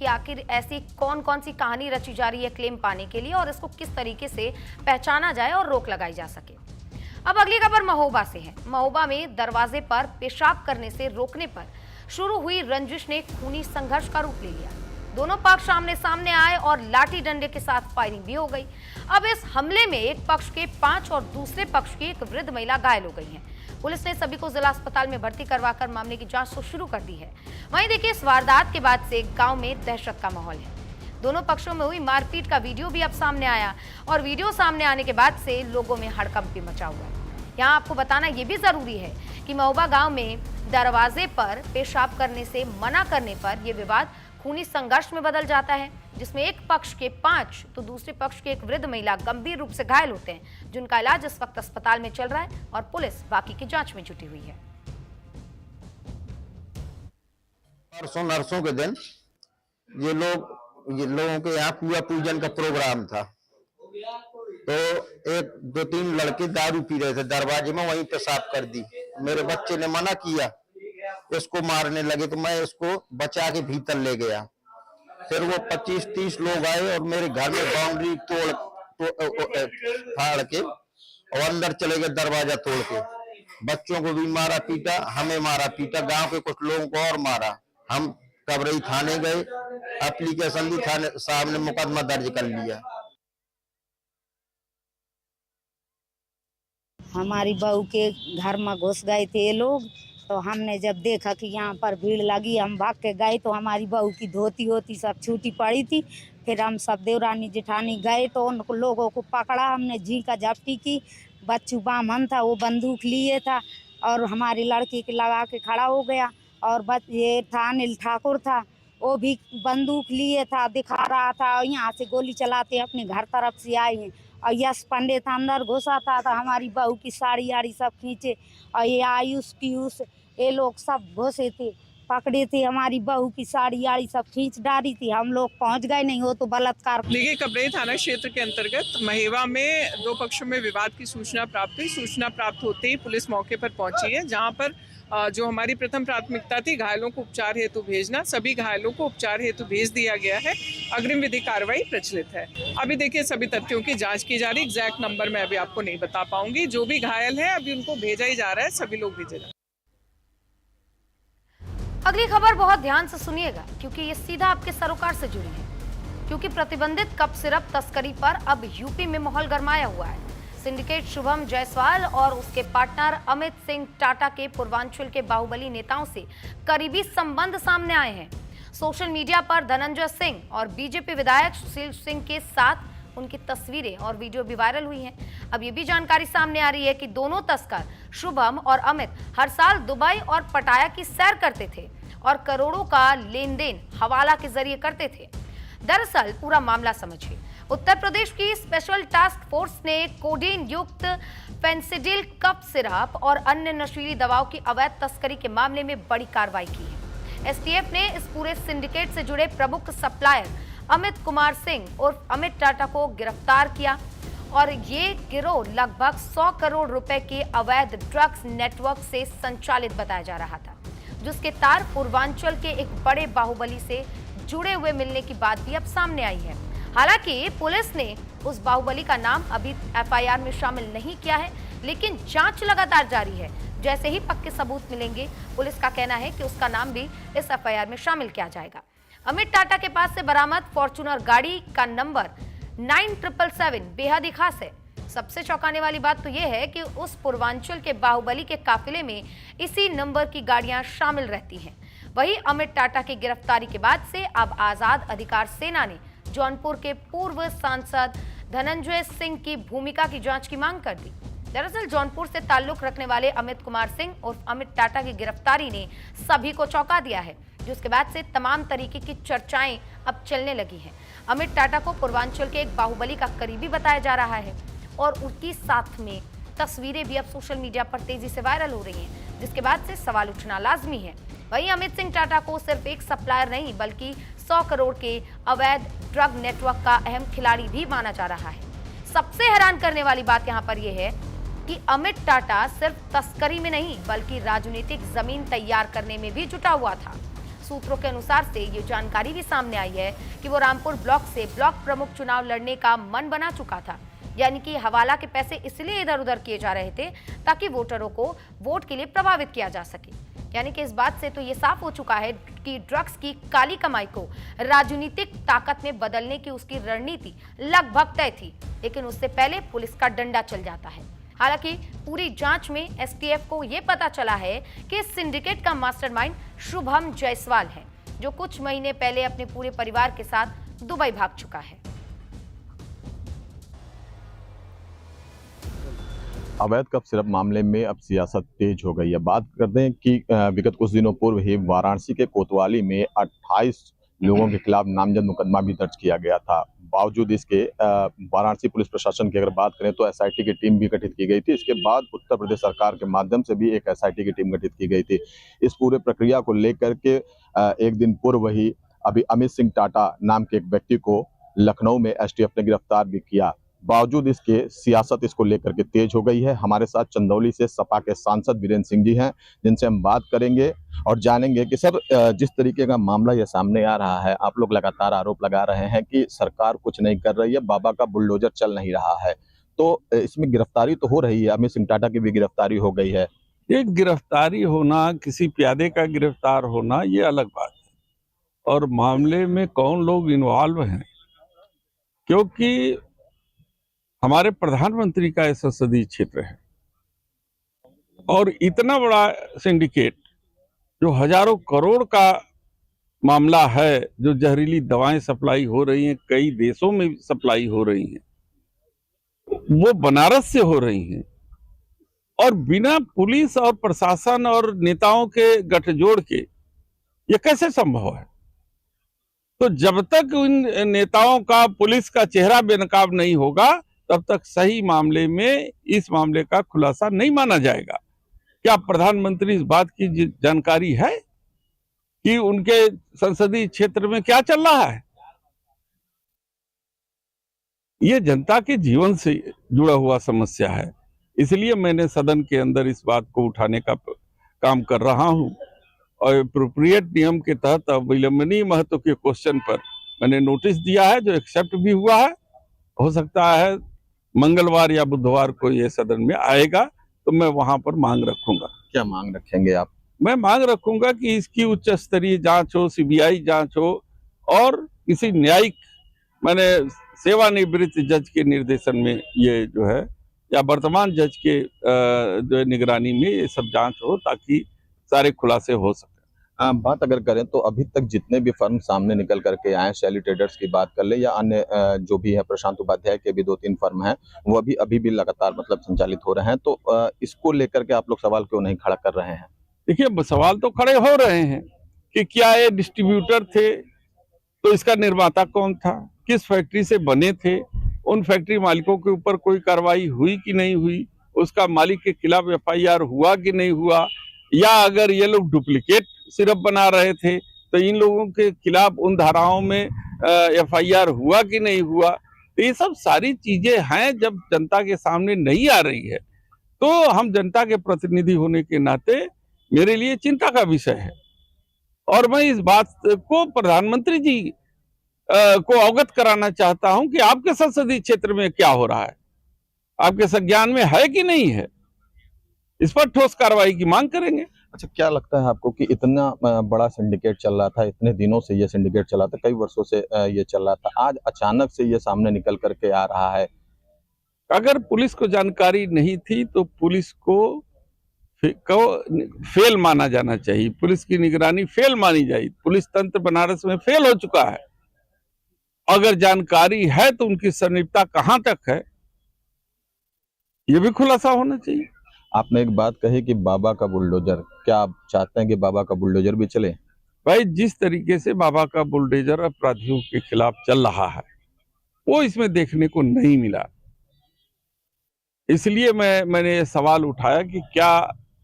कि आखिर ऐसी कौन कौन सी कहानी रची जा रही है क्लेम पाने के लिए और इसको किस तरीके से पहचाना जाए और रोक लगाई जा सके। अब अगली खबर महोबा से है। महोबा में दरवाजे पर पेशाब करने से रोकने पर शुरू हुई रंजिश ने खूनी संघर्ष का रूप ले लिया। दोनों पक्ष आमने सामने आए और लाठी डंडे के साथ फायरिंग भी हो गई। अब इस हमले में एक पक्ष के 5 और दूसरे पक्ष की एक वृद्ध महिला घायल हो गई है। पुलिस ने सभी को जिला अस्पताल में भर्ती करवाकर मामले की जांच तो शुरू कर दी है। वहीं देखिए, इस वारदात के बाद से गांव में दहशत का माहौल है। दोनों पक्षों में हुई मारपीट का वीडियो भी अब सामने आया और वीडियो सामने आने के बाद से लोगों में हड़कंप भी मचा हुआ है। यहाँ आपको बताना ये भी जरूरी है कि महोबा गांव में दरवाजे पर पेशाब करने से मना करने पर यह विवाद खूनी संघर्ष में बदल जाता है, जिसमें एक पक्ष के 5 तो दूसरे पक्ष की एक वृद्ध महिला गंभीर रूप से घायल होते हैं, जिनका इलाज इस वक्त अस्पताल में चल रहा है और पुलिस बाकी की जांच में जुटी हुई है। परसों नरसों के दिन ये लोगों के यहाँ पूजा पूजन का प्रोग्राम था, तो एक 2-3 लड़के दारू पी रहे थे, दरवाजे में वहीं पेशाब कर दी। मेरे बच्चे ने मना किया, इसको मारने लगे तो मैं इसको बचा के भीतर ले गया। फिर वो 25-30 लोग आए और मेरे घर में बाउंड्री फाड़ के और अंदर चले गए, दरवाजा तोड़ के। बच्चों को भी मारा पीटा, हमें मारा पीटा, गांव के कुछ लोगों को और मारा। हम कबरई थाने गए, एप्लीकेशन दी, थाने साहब ने मुकदमा दर्ज कर लिया। हमारी बहू के घर में घुस गए थे ये लोग, तो हमने जब देखा कि यहाँ पर भीड़ लगी, हम भाग के गए तो हमारी बहू की धोती होती सब छूटी पड़ी थी। फिर हम सब देवरानी जेठानी गए तो उन लोगों को पकड़ा, हमने जी का झपटी की। बच्चू बामन था, वो बंदूक लिए था और हमारी लड़की के लगा के खड़ा हो गया। और ये था अनिल ठाकुर था, वो भी बंदूक लिए था, दिखा रहा था और यहाँ से गोली चलाते अपने घर तरफ से आए हैं। और यश पंडित अंदर घुसा था, तो हमारी बहू की साड़ी आड़ी सब खींचे और ये आयुष पीयूष ये लोग सब घुसे थे, पकड़े थे, हमारी बहू की साड़ी आड़ी सब खींच डाली थी। हम लोग पहुंच गए नहीं, हो तो बलात्कार। देखिए, कबरई थाना क्षेत्र के अंतर्गत महेवा में 2 पक्षों में विवाद की सूचना प्राप्त हुई। सूचना प्राप्त होते ही पुलिस मौके पर पहुंची है, जहां पर जो हमारी प्रथम प्राथमिकता थी घायलों को उपचार हेतु भेजना, सभी घायलों को उपचार हेतु भेज दिया गया है। अग्रिम विधि कार्रवाई प्रचलित है। अभी देखिए, सभी तथ्यों की जांच की जा रही। एग्जैक्ट नंबर मैं अभी आपको नहीं बता पाऊंगी। जो भी घायल है अभी उनको भेजा ही जा रहा है, सभी लोग भेजे जा रहे हैं। अगली खबर बहुत ध्यान से सुनिएगा, क्योंकि ये सीधा आपके सरोकार से जुड़ी है। क्योंकि प्रतिबंधित कप सिरप तस्करी पर अब यूपी में माहौल गरमाया हुआ है। सिंडिकेट शुभम जायसवाल और उसके पार्टनर अमित सिंह टाटा के पूर्वांचल के बाहुबली नेताओं से करीबी संबंध सामने आए हैं। सोशल मीडिया पर धनंजय सिंह और बीजेपी विधायक सुशील सिंह के साथ उनकी तस्वीरें और वीडियो भी वायरल हुई हैं। अब ये भी जानकारी सामने आ रही है कि दोनों तस्कर शुभम और अमित हर साल दुबई और पटाया की सैर करते थे और करोड़ों का लेन देन हवाला के जरिए करते थे। दरअसल पूरा मामला समझिए। उत्तर प्रदेश की स्पेशल टास्क फोर्स ने कोडीन युक्त फेंसिडिल कप सिरप और अन्य नशीली दवाओं की अवैध तस्करी के मामले में बड़ी कार्रवाई की है। एसटीएफ ने इस पूरे सिंडिकेट से जुड़े प्रमुख सप्लायर अमित कुमार सिंह और अमित टाटा को गिरफ्तार किया और ये गिरोह लगभग 100 करोड़ रुपए के अवैध ड्रग्स नेटवर्क से संचालित बताया जा रहा था, जिसके तार पूर्वांचल के एक बड़े बाहुबली से जुड़े हुए मिलने की बात भी अब सामने आई है। हालांकि पुलिस ने उस बाहुबली का नाम अभी एफआईआर में शामिल नहीं किया है, लेकिन जांच लगातार जारी है। जैसे ही पक्के सबूत मिलेंगे, पुलिस का कहना है कि उसका नाम भी इस एफआईआर में शामिल किया जाएगा। अमित टाटा के पास से बरामद फॉर्च्यूनर गाड़ी का नंबर 9777 बेहद ही खास है। सबसे चौंकाने वाली बात तो यह है कि उस पूर्वांचल के बाहुबली के काफिले में इसी नंबर की गाड़ियां शामिल रहती हैं। वहीं अमित टाटा की गिरफ्तारी के बाद से अब आजाद अधिकार सेना ने जौनपुर के पूर्व सांसद धनंजय सिंह की भूमिका की जांच की मांग कर दी। दरअसल जौनपुर से ताल्लुक रखने वाले अमित कुमार सिंह और अमित टाटा की गिरफ्तारी ने सभी को चौंका दिया है, जिसके बाद से तमाम तरीके की चर्चाएं अब चलने लगी हैं। अमित टाटा को पूर्वांचल के एक बाहुबली का करीबी बताया जा रहा है और उनकी साथ में तस्वीरें भी अब सोशल मीडिया पर तेजी से वायरल हो रही हैं, जिसके बाद से सवाल उठना लाजमी है। वहीं अमित सिंह टाटा को सिर्फ एक सप्लायर नहीं, बल्कि 100 करोड़ के अवैध ड्रग नेटवर्क का अहम खिलाड़ी भी माना जा रहा है। सबसे हैरान करने वाली बात यहाँ पर यह है कि अमित टाटा सिर्फ तस्करी में नहीं, बल्कि राजनीतिक जमीन तैयार करने में भी जुटा हुआ था। सूत्रों के अनुसार से ये जानकारी भी सामने आई है कि वो रामपुर ब्लॉक से ब्लॉक प्रमुख चुनाव लड़ने का मन बना चुका था। यानी कि हवाला के पैसे इसलिए इधर उधर किए जा रहे थे ताकि वोटरों को वोट के लिए प्रभावित किया जा सके। यानी कि इस बात से तो ये साफ हो चुका है कि ड्रग्स की काली कमाई को राजनीतिक ताकत में बदलने की उसकी रणनीति लगभग तय थी, लेकिन उससे पहले पुलिस का डंडा चल जाता है। हालांकि पूरी जांच में एसटीएफ को यह पता चला है कि इस सिंडिकेट का मास्टरमाइंड शुभम जायसवाल है, जो कुछ महीने पहले अपने पूरे परिवार के साथ दुबई भाग चुका है। अवैध कप सिरप मामले में अब सियासत तेज हो गई है। बात करते हैं कि विगत कुछ दिनों पूर्व ही वाराणसी के कोतवाली में 28 लोगों के खिलाफ नामजद मुकदमा भी दर्ज किया गया था। बावजूद इसके वाराणसी पुलिस प्रशासन की अगर बात करें तो एसआईटी की टीम भी गठित की गई थी। इसके बाद उत्तर प्रदेश सरकार के माध्यम से भी एक एसआईटी की टीम गठित की गई थी। इस पूरे प्रक्रिया को लेकर के एक दिन पूर्व ही अभी अमित सिंह टाटा नाम के एक व्यक्ति को लखनऊ में एसटीएफ ने गिरफ्तार भी किया। बावजूद इसके सियासत इसको लेकर के तेज हो गई है। हमारे साथ चंदौली से सपा के सांसद वीरेंद्र सिंह जी हैं, जिनसे हम बात करेंगे और जानेंगे कि सर, जिस तरीके का मामला ये सामने आ रहा है, आप लोग लगातार आरोप लगा रहे हैं कि सरकार कुछ नहीं कर रही है, बाबा का बुलडोजर चल नहीं रहा है, तो इसमें गिरफ्तारी तो हो रही है, अमित सिंह टाटा की भी गिरफ्तारी हो गई है। एक गिरफ्तारी होना, किसी प्यादे का गिरफ्तार होना, ये अलग बात है, और मामले में कौन लोग इन्वॉल्व हैं, क्योंकि हमारे प्रधानमंत्री का संसदीय क्षेत्र है और इतना बड़ा सिंडिकेट जो हजारों करोड़ का मामला है, जो जहरीली दवाएं सप्लाई हो रही हैं, कई देशों में सप्लाई हो रही हैं, वो बनारस से हो रही हैं, और बिना पुलिस और प्रशासन और नेताओं के गठजोड़ के ये कैसे संभव है? तो जब तक इन नेताओं का, पुलिस का चेहरा बेनकाब नहीं होगा, तब तक सही मामले में इस मामले का खुलासा नहीं माना जाएगा। क्या प्रधानमंत्री इस बात की जानकारी है कि उनके संसदीय क्षेत्र में क्या चल रहा है? ये जनता के जीवन से जुड़ा हुआ समस्या है, इसलिए मैंने सदन के अंदर इस बात को उठाने का काम कर रहा हूं और एप्रोप्रिएट नियम के तहत विलंबनीय महत्व के क्वेश्चन पर मैंने नोटिस दिया है, जो एक्सेप्ट भी हुआ है। हो सकता है मंगलवार या बुधवार को ये सदन में आएगा, तो मैं वहां पर मांग रखूंगा। क्या मांग रखेंगे आप? मैं मांग रखूंगा कि इसकी उच्च स्तरीय जांच हो, सीबीआई जांच हो, और किसी न्यायिक, मैंने सेवानिवृत्त जज के निर्देशन में ये जो है, या वर्तमान जज के जो निगरानी में ये सब जांच हो, ताकि सारे खुलासे हो सके। बात अगर करें तो अभी तक जितने भी फर्म सामने निकल करके आए, शैली ट्रेडर्स की बात कर ले या अन्य जो भी है, प्रशांत उपाध्याय के भी 2-3 फर्म हैं, वो अभी भी लगातार मतलब संचालित हो रहे हैं, तो इसको लेकर के आप लोग सवाल क्यों नहीं खड़ा कर रहे हैं? देखिए, सवाल तो खड़े हो रहे हैं कि क्या ये डिस्ट्रीब्यूटर थे, तो इसका निर्माता कौन था, किस फैक्ट्री से बने थे, उन फैक्ट्री मालिकों के ऊपर कोई कार्रवाई हुई कि नहीं हुई, उसका मालिक के खिलाफ एफआईआर हुआ कि नहीं हुआ, या अगर ये लोग डुप्लीकेट सिरप बना रहे थे तो इन लोगों के खिलाफ उन धाराओं में एफआईआर हुआ कि नहीं हुआ। तो ये सब सारी चीजें हैं, जब जनता के सामने नहीं आ रही है, तो हम जनता के प्रतिनिधि होने के नाते मेरे लिए चिंता का विषय है, और मैं इस बात को प्रधानमंत्री जी को अवगत कराना चाहता हूं कि आपके संसदीय क्षेत्र में क्या हो रहा है, आपके संज्ञान में है कि नहीं है। इस पर ठोस कार्रवाई की मांग करेंगे। अच्छा, क्या लगता है आपको कि इतना बड़ा सिंडिकेट चल रहा था, इतने दिनों से ये सिंडिकेट चला था, कई वर्षों से ये चल रहा था, आज अचानक से ये सामने निकल करके आ रहा है? अगर पुलिस को जानकारी नहीं थी तो पुलिस को फेल माना जाना चाहिए, पुलिस की निगरानी फेल मानी जाए। पुलिस तंत्र बनारस में फेल हो चुका है। अगर जानकारी है तो उनकी संलिप्तता कहां तक है, ये भी खुलासा होना चाहिए। आपने एक बात कही कि बाबा का बुलडोजर, क्या आप चाहते हैं कि बाबा का बुलडोजर भी चले? भाई, जिस तरीके से बाबा का बुलडोजर अपराधियों के खिलाफ चल रहा है, वो इसमें देखने को नहीं मिला। इसलिए मैंने ये सवाल उठाया कि क्या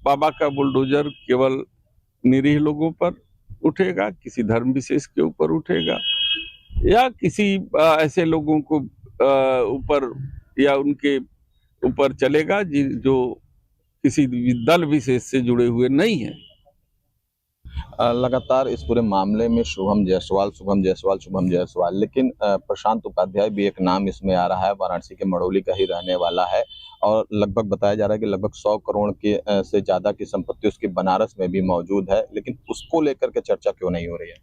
बाबा का बुलडोजर केवल निरीह लोगों पर उठेगा, किसी धर्म विशेष के ऊपर उठेगा, या किसी ऐसे लोगों को ऊपर या उनके ऊपर चलेगा जो किसी दल विशेष से जुड़े हुए नहीं है। लगातार इस पूरे मामले में शुभम जायसवाल, लेकिन प्रशांत उपाध्याय भी एक नाम इसमें आ रहा है। वाराणसी के मड़ौली का ही रहने वाला है और लगभग बताया जा रहा है कि लगभग 100 करोड़ के से ज्यादा की संपत्ति उसकी बनारस में भी मौजूद है, लेकिन उसको लेकर के चर्चा क्यों नहीं हो रही है?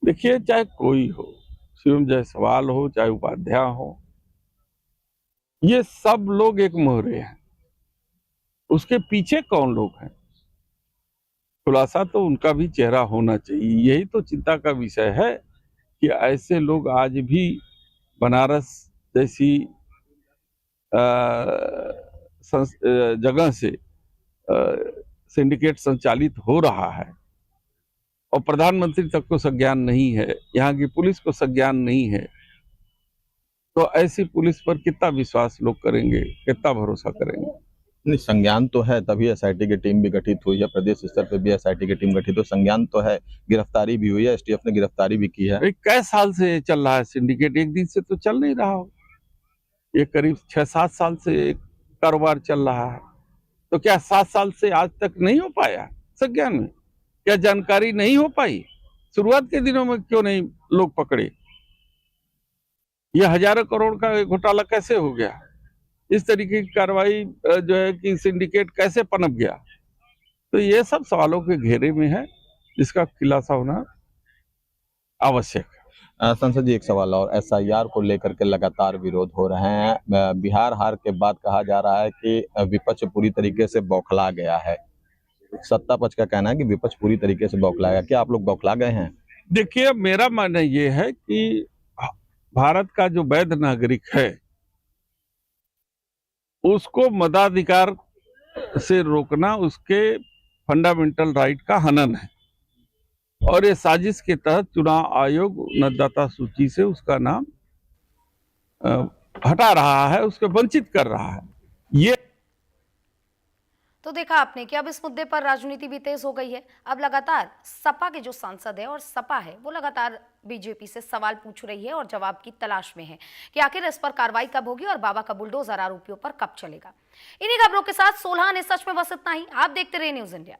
देखिए, चाहे कोई हो, शिवम जायसवाल हो चाहे उपाध्याय हो, ये सब लोग एक मोहरे हैं। उसके पीछे कौन लोग हैं, खुलासा तो उनका भी चेहरा होना चाहिए। यही तो चिंता का विषय है कि ऐसे लोग आज भी बनारस जैसी जगह से सिंडिकेट संचालित हो रहा है और प्रधानमंत्री तक को संज्ञान नहीं है, यहाँ की पुलिस को संज्ञान नहीं है, तो ऐसी पुलिस पर कितना विश्वास लोग करेंगे, कितना भरोसा करेंगे? नहीं, संज्ञान तो है, तभी एसआईटी की टीम भी गठित हुई है, प्रदेश स्तर पे भी एसआईटी की टीम गठित हो, संज्ञान तो है, गिरफ्तारी भी हुई है, एसटीएफ ने गिरफ्तारी भी की है। कई साल से चल रहा है सिंडिकेट, एक दिन से तो चल नहीं रहा हो। ये करीब 6-7 साल से एक कारोबार चल रहा है, तो क्या 7 साल से आज तक नहीं हो पाया संज्ञान में? क्या जानकारी नहीं हो पाई? शुरुआत के दिनों में क्यों नहीं लोग पकड़े? ये हजारों करोड़ का घोटाला कैसे हो गया? इस तरीके की कार्रवाई जो है कि सिंडिकेट कैसे पनप गया? तो ये सब सवालों के घेरे में है, जिसका खुलासा होना आवश्यक है। संसद जी, एक सवाल और, एसआईआर को लेकर के लगातार विरोध हो रहे हैं। बिहार हार के बाद कहा जा रहा है कि विपक्ष पूरी तरीके से बौखला गया है। सत्ता पक्ष का कहना है कि विपक्ष पूरी तरीके से बौखला गया। क्या आप लोग बौखला गए हैं? देखिए, मेरा मानना ये है कि भारत का जो वैध नागरिक है उसको मताधिकार से रोकना उसके फंडामेंटल राइट का हनन है और ये साजिश के तहत चुनाव आयोग मतदाता सूची से उसका नाम हटा रहा है, उसको वंचित कर रहा है। ये तो देखा आपने कि अब इस मुद्दे पर राजनीति भी तेज हो गई है। अब लगातार सपा के जो सांसद है और सपा है वो लगातार बीजेपी से सवाल पूछ रही है और जवाब की तलाश में है कि आखिर इस पर कार्रवाई कब होगी और बाबा का बुलडोजर आरोपियों पर कब चलेगा। इन्हीं खबरों के साथ सोल्हा ने सच में बस इतना ही। आप देखते रहिए न्यूज़ इंडिया।